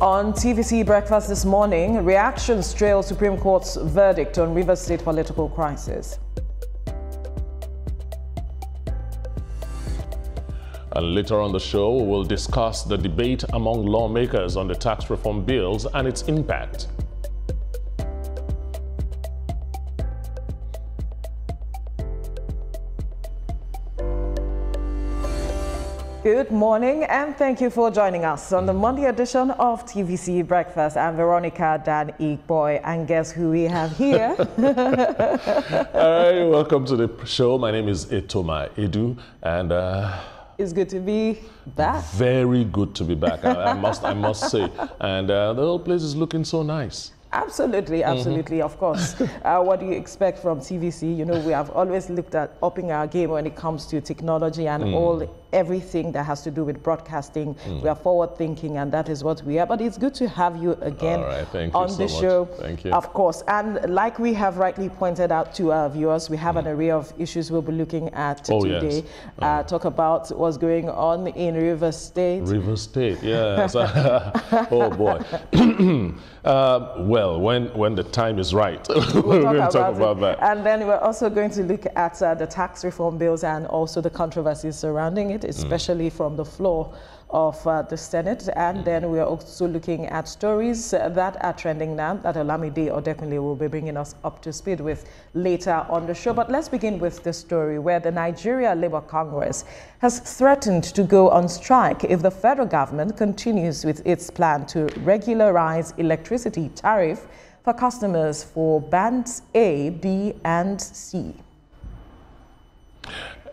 On TVC Breakfast this morning, reactions trail Supreme Court's verdict on Rivers State political crisis. And later on the show, we'll discuss the debate among lawmakers on the tax reform bills and its impact. Good morning and thank you for joining us on the Monday edition of TVC Breakfast. I'm Veronica Dan Igboy, and guess who we have here? All right, welcome to the show. My name is Etoma Edu, and it's good to be back. Very good to be back. I must say, and the whole place is looking so nice. Absolutely, absolutely, of course. What do you expect from TVC? You know, we have always looked at upping our game when it comes to technology and everything that has to do with broadcasting. We are forward thinking, and that is what we are. But it's good to have you again on the show. Thank you. Of course. And like we have rightly pointed out to our viewers, we have an array of issues we'll be looking at today. Yes. Talk about what's going on in Rivers State. Rivers State, yes. Oh boy. Well, when the time is right, we're going to talk about that. And then we're also going to look at the tax reform bills and also the controversies surrounding it, especially from the floor of the Senate. And then we're also looking at stories that are trending now that Olamide Odekunle will be bringing us up to speed with later on the show. But let's begin with the story where the Nigeria Labour Congress has threatened to go on strike if the federal government continues with its plan to regularize electricity tariff for customers for bands A, B, and C.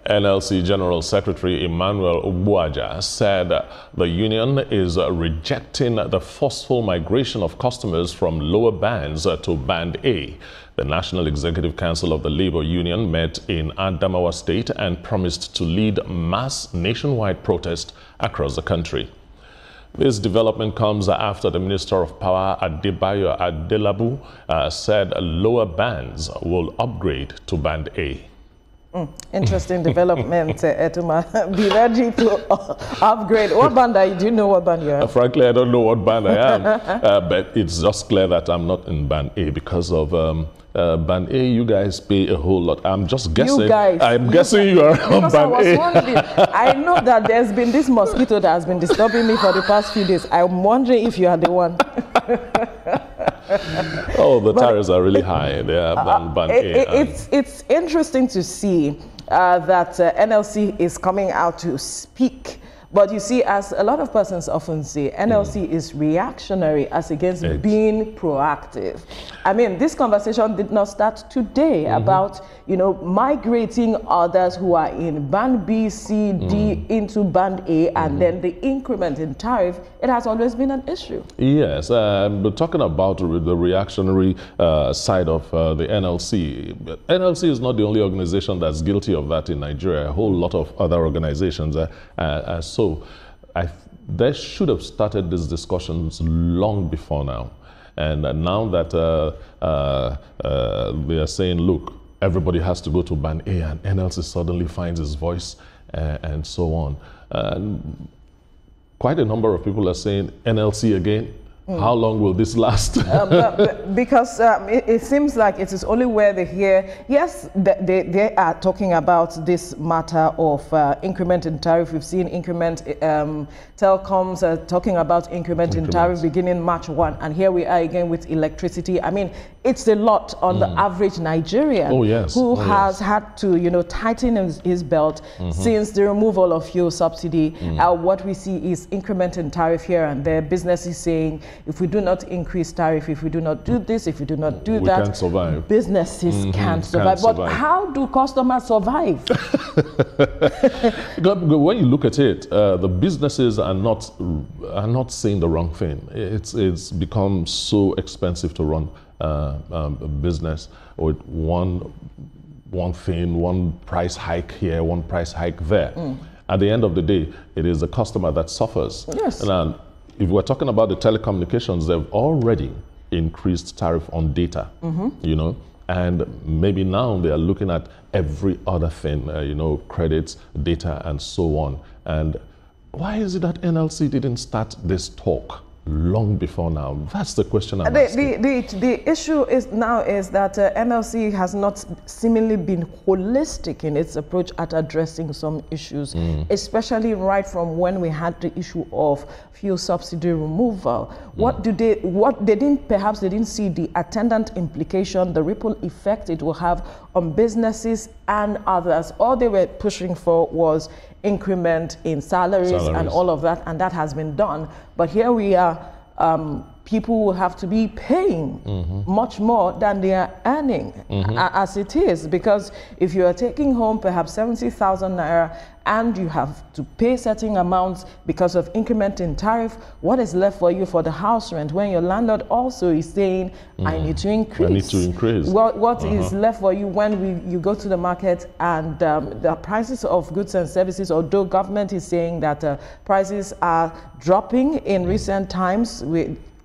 NLC General Secretary Emmanuel Obuaja said the union is rejecting the forceful migration of customers from lower bands to Band A. The National Executive Council of the Labour Union met in Adamawa State and promised to lead mass nationwide protest across the country. This development comes after the Minister of Power, Adebayo Adelabu, said lower bands will upgrade to Band A. Interesting development, Etoma. Be ready to upgrade. What band are you? Do you know what band you are? Frankly, I don't know what band I am, but it's just clear that I'm not in Band A because of Band A. You guys pay a whole lot. I'm just guessing. You guys. I'm guessing you are on Band A. I know that there's been this mosquito that has been disturbing me for the past few days. I'm wondering if you are the one. Oh, the tariffs are really high. They are Band A. It's interesting to see that NLC is coming out to speak. But you see, as a lot of persons often say, NLC is reactionary as against being proactive. I mean, this conversation did not start today about, you know, migrating others who are in Band B, C, D into Band A, and then the increment in tariff. It has always been an issue. Yes, but talking about the reactionary side of the NLC, NLC is not the only organization that's guilty of that in Nigeria. A whole lot of other organizations so they should have started these discussions long before now. And now that they are saying, look, everybody has to go to Band A, and NLC suddenly finds its voice and so on. And quite a number of people are saying, NLC again? How long will this last? Because it seems like it is only where they hear, yes, they are talking about this matter of increment in tariff. We've seen increment, telecoms talking about increment in tariff beginning March 1. And here we are again with electricity. I mean, it's a lot on the average Nigerian who has had to, you know, tighten his belt since the removal of fuel subsidy. What we see is increment in tariff here and there. Businesses saying, if we do not increase tariff, if we do not do this, if we do not do that, can't survive. Businesses can't survive. But how do customers survive? When you look at it, the businesses are not saying the wrong thing. It's become so expensive to run a business with one thing, one price hike here, one price hike there. At the end of the day, it is the customer that suffers. Yes. And if we're talking about the telecommunications, they've already increased tariff on data, you know, and maybe now they are looking at every other thing, you know, credits, data, and so on. And why is it that NLC didn't start this talk long before now? That's the question I'm asking. The issue is now is that NLC has not seemingly been holistic in its approach at addressing some issues, especially right from when we had the issue of fuel subsidy removal. What they didn't see the attendant implication, the ripple effect it will have on businesses and others. All they were pushing for was increment in salaries and all of that, and that has been done. But here we are, people will have to be paying much more than they are earning as it is, because if you are taking home perhaps 70,000 naira and you have to pay certain amounts because of increment in tariff, what is left for you for the house rent when your landlord also is saying, I need to increase? I need to increase. What is left for you when you go to the market and the prices of goods and services, although government is saying that prices are dropping in recent times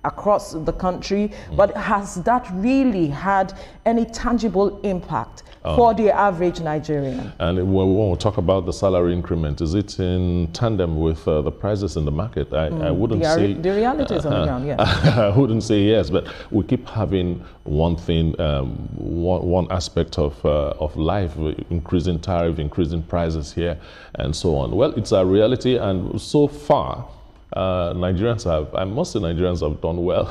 across the country, but has that really had any tangible impact for the average Nigerian? And when we talk about the salary increment, is it in tandem with the prices in the market? I wouldn't say... The reality is on the ground, yes. I wouldn't say yes, but we keep having one thing, one aspect of life, increasing tariff, increasing prices here, and so on. Well, it's a reality, and so far, Nigerians have done well.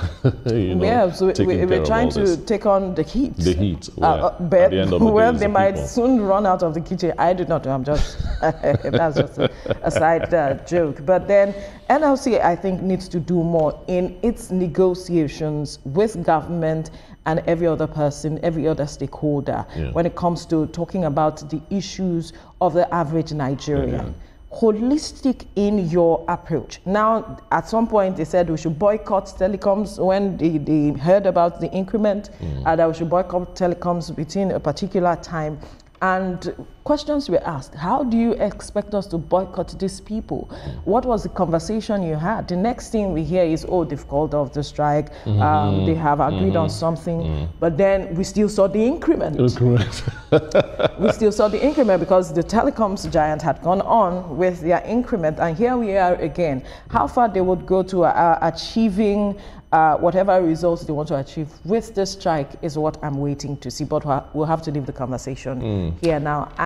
So we're trying to take on the heat. The heat. But the they might soon run out of the kitchen. I do not know. I'm just that's just a side joke. But then NLC, I think, needs to do more in its negotiations with government and every other person, every other stakeholder, when it comes to talking about the issues of the average Nigerian. Holistic in your approach. Now, at some point, they said we should boycott telecoms when they heard about the increment, that we should boycott telecoms between a particular time. And questions were asked, how do you expect us to boycott these people? What was the conversation you had? The next thing we hear is, oh, they've called off the strike, they have agreed on something, but then we still saw the increment. We still saw the increment because the telecoms giant had gone on with their increment, and here we are again. How far they would go to achieving whatever results they want to achieve with this strike is what I'm waiting to see, but we'll have to leave the conversation here now.